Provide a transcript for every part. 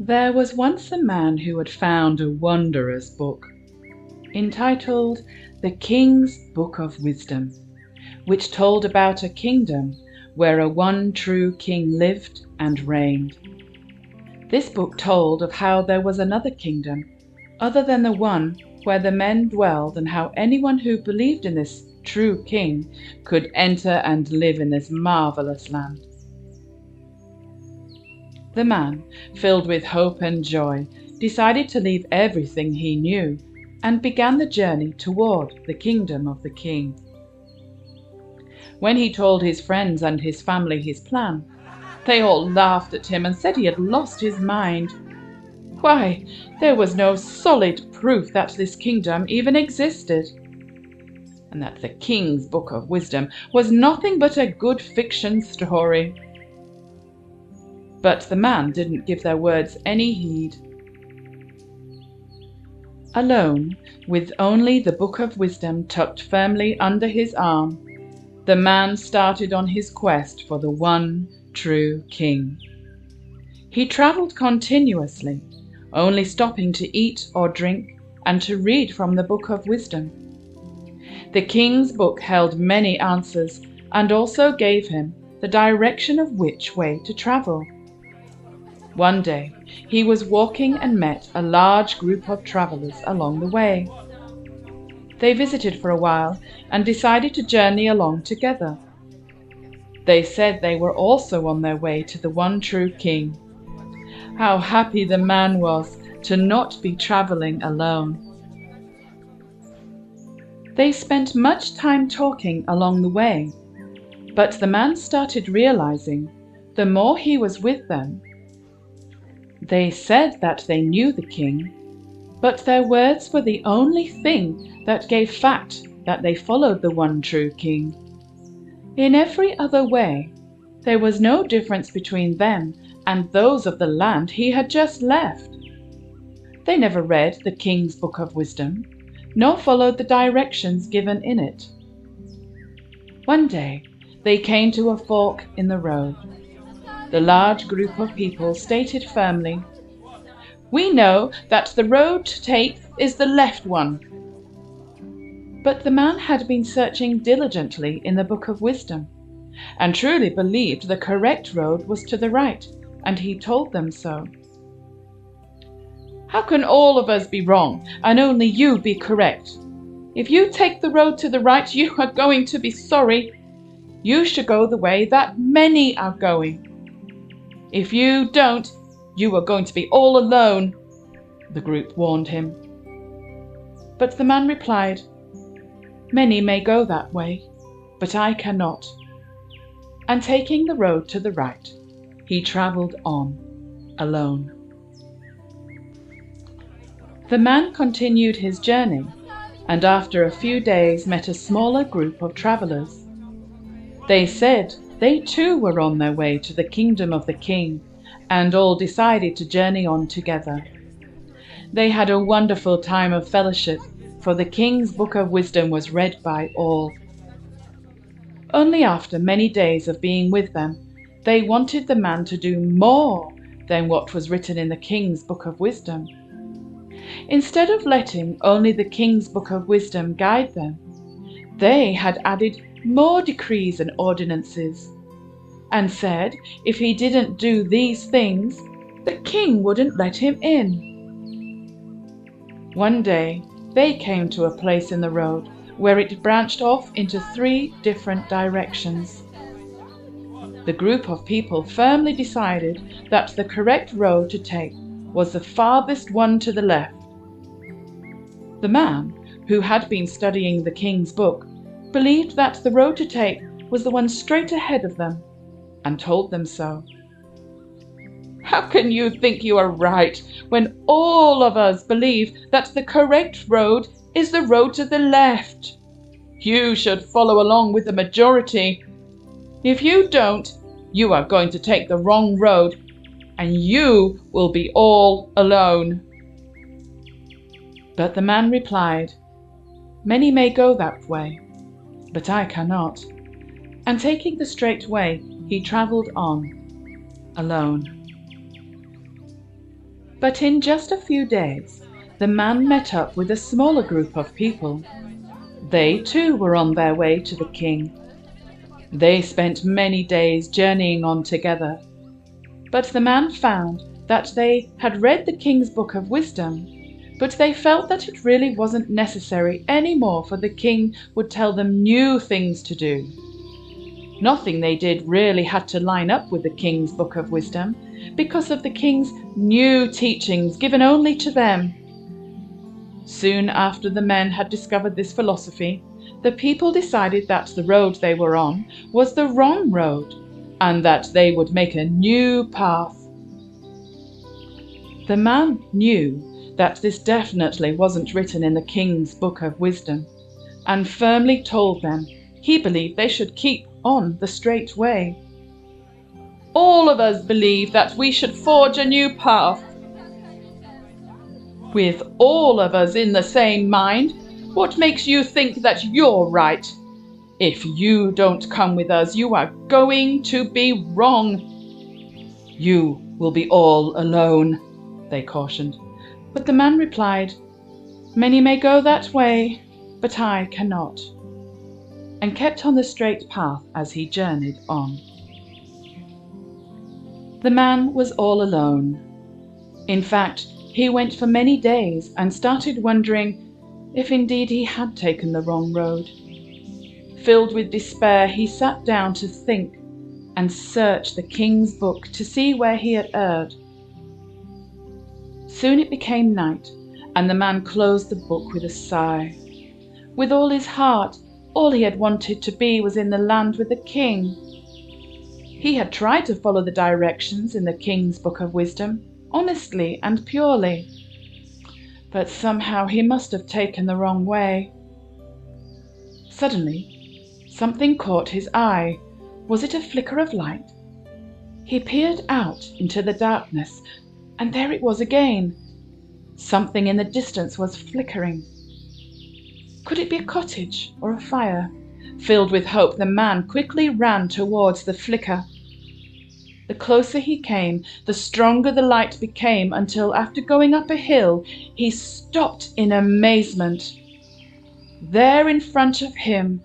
There was once a man who had found a wondrous book, entitled The King's Book of Wisdom, which told about a kingdom where a one true king lived and reigned. This book told of how there was another kingdom, other than the one where the men dwelled, and how anyone who believed in this true king could enter and live in this marvelous land. The man, filled with hope and joy, decided to leave everything he knew and began the journey toward the kingdom of the king. When he told his friends and his family his plan, they all laughed at him and said he had lost his mind. Why, there was no solid proof that this kingdom even existed, and that the King's Book of Wisdom was nothing but a good fiction story. But the man didn't give their words any heed. Alone, with only the Book of Wisdom tucked firmly under his arm, the man started on his quest for the one true king. He traveled continuously, only stopping to eat or drink and to read from the Book of Wisdom. The king's book held many answers and also gave him the direction of which way to travel. One day, he was walking and met a large group of travelers along the way. They visited for a while and decided to journey along together. They said they were also on their way to the one true king. How happy the man was to not be traveling alone. They spent much time talking along the way, but the man started realizing the more he was with them. They said that they knew the king, but their words were the only thing that gave fact that they followed the one true king. In every other way, there was no difference between them and those of the land he had just left. They never read the King's Book of Wisdom, nor followed the directions given in it. One day, they came to a fork in the road. The large group of people stated firmly, "We know that the road to take is the left one." But the man had been searching diligently in the Book of Wisdom, and truly believed the correct road was to the right, and he told them so. "How can all of us be wrong, and only you be correct? If you take the road to the right, you are going to be sorry. You should go the way that many are going. If you don't, you are going to be all alone," the group warned him. But the man replied, "Many may go that way, but I cannot." And taking the road to the right, he traveled on, alone. The man continued his journey, and after a few days met a smaller group of travelers. They said they too were on their way to the kingdom of the king, and all decided to journey on together. They had a wonderful time of fellowship, for the King's Book of Wisdom was read by all. Only after many days of being with them, they wanted the man to do more than what was written in the King's Book of Wisdom. Instead of letting only the King's Book of Wisdom guide them, they had added more decrees and ordinances, and said if he didn't do these things, the king wouldn't let him in. One day, they came to a place in the road where it branched off into 3 different directions. The group of people firmly decided that the correct road to take was the farthest one to the left. The man, who had been studying the king's book, believed that the road to take was the one straight ahead of them, and told them so. "How can you think you are right when all of us believe that the correct road is the road to the left? You should follow along with the majority. If you don't, you are going to take the wrong road, and you will be all alone." But the man replied, "Many may go that way, but I cannot." And taking the straight way, he traveled on, alone. But in just a few days, the man met up with a smaller group of people. They too were on their way to the king. They spent many days journeying on together. But the man found that they had read the king's book of wisdom, but they felt that it really wasn't necessary anymore, for the king would tell them new things to do. Nothing they did really had to line up with the king's book of wisdom, because of the king's new teachings given only to them. Soon after the men had discovered this philosophy, the people decided that the road they were on was the wrong road, and that they would make a new path. The man knew that this definitely wasn't written in the king's book of wisdom, and firmly told them he believed they should keep on the straight way. All of us believe that we should forge a new path. With all of us in the same mind, what makes you think that you're right? If you don't come with us, you are going to be wrong. You will be all alone, they cautioned. But the man replied, "Many may go that way, but I cannot," and kept on the straight path as he journeyed on. The man was all alone. In fact, he went for many days and started wondering if indeed he had taken the wrong road. Filled with despair, he sat down to think and search the king's book to see where he had erred. Soon it became night, and the man closed the book with a sigh. With all his heart, all he had wanted to be was in the land with the king. He had tried to follow the directions in the king's book of wisdom, honestly and purely. But somehow he must have taken the wrong way. Suddenly, something caught his eye. Was it a flicker of light? He peered out into the darkness, and there it was again. Something in the distance was flickering. Could it be a cottage or a fire? Filled with hope, the man quickly ran towards the flicker. The closer he came, the stronger the light became, until after going up a hill, he stopped in amazement. There in front of him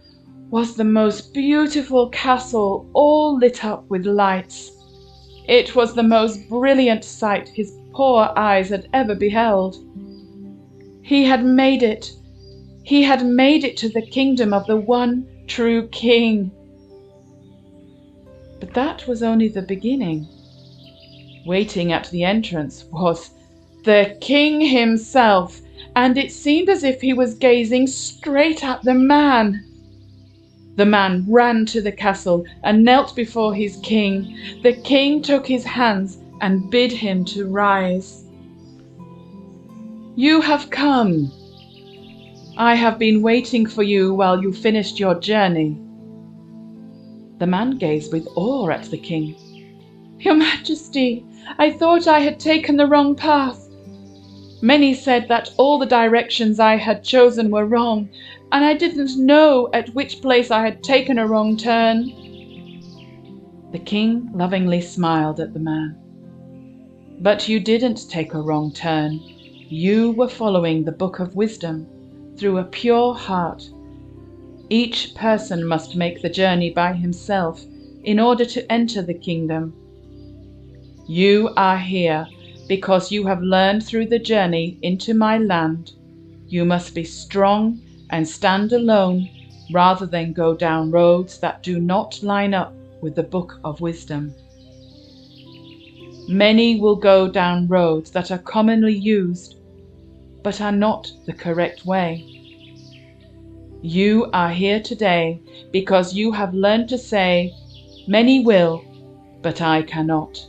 was the most beautiful castle, all lit up with lights. It was the most brilliant sight his poor eyes had ever beheld. He had made it. He had made it to the kingdom of the one true king. But that was only the beginning. Waiting at the entrance was the king himself, and it seemed as if he was gazing straight at the man. The man ran to the castle and knelt before his king. The king took his hands and bid him to rise. "You have come. I have been waiting for you while you finished your journey." The man gazed with awe at the king. "Your Majesty, I thought I had taken the wrong path. Many said that all the directions I had chosen were wrong, and I didn't know at which place I had taken a wrong turn." The king lovingly smiled at the man. "But you didn't take a wrong turn. You were following the book of wisdom through a pure heart. Each person must make the journey by himself in order to enter the kingdom. You are here because you have learned through the journey into my land. You must be strong and stand alone rather than go down roads that do not line up with the book of wisdom. Many will go down roads that are commonly used, but are not the correct way. You are here today because you have learned to say, 'Many will, but I cannot.'"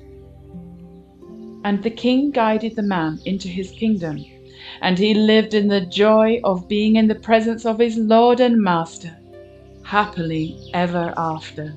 And the king guided the man into his kingdom, and he lived in the joy of being in the presence of his Lord and Master, happily ever after.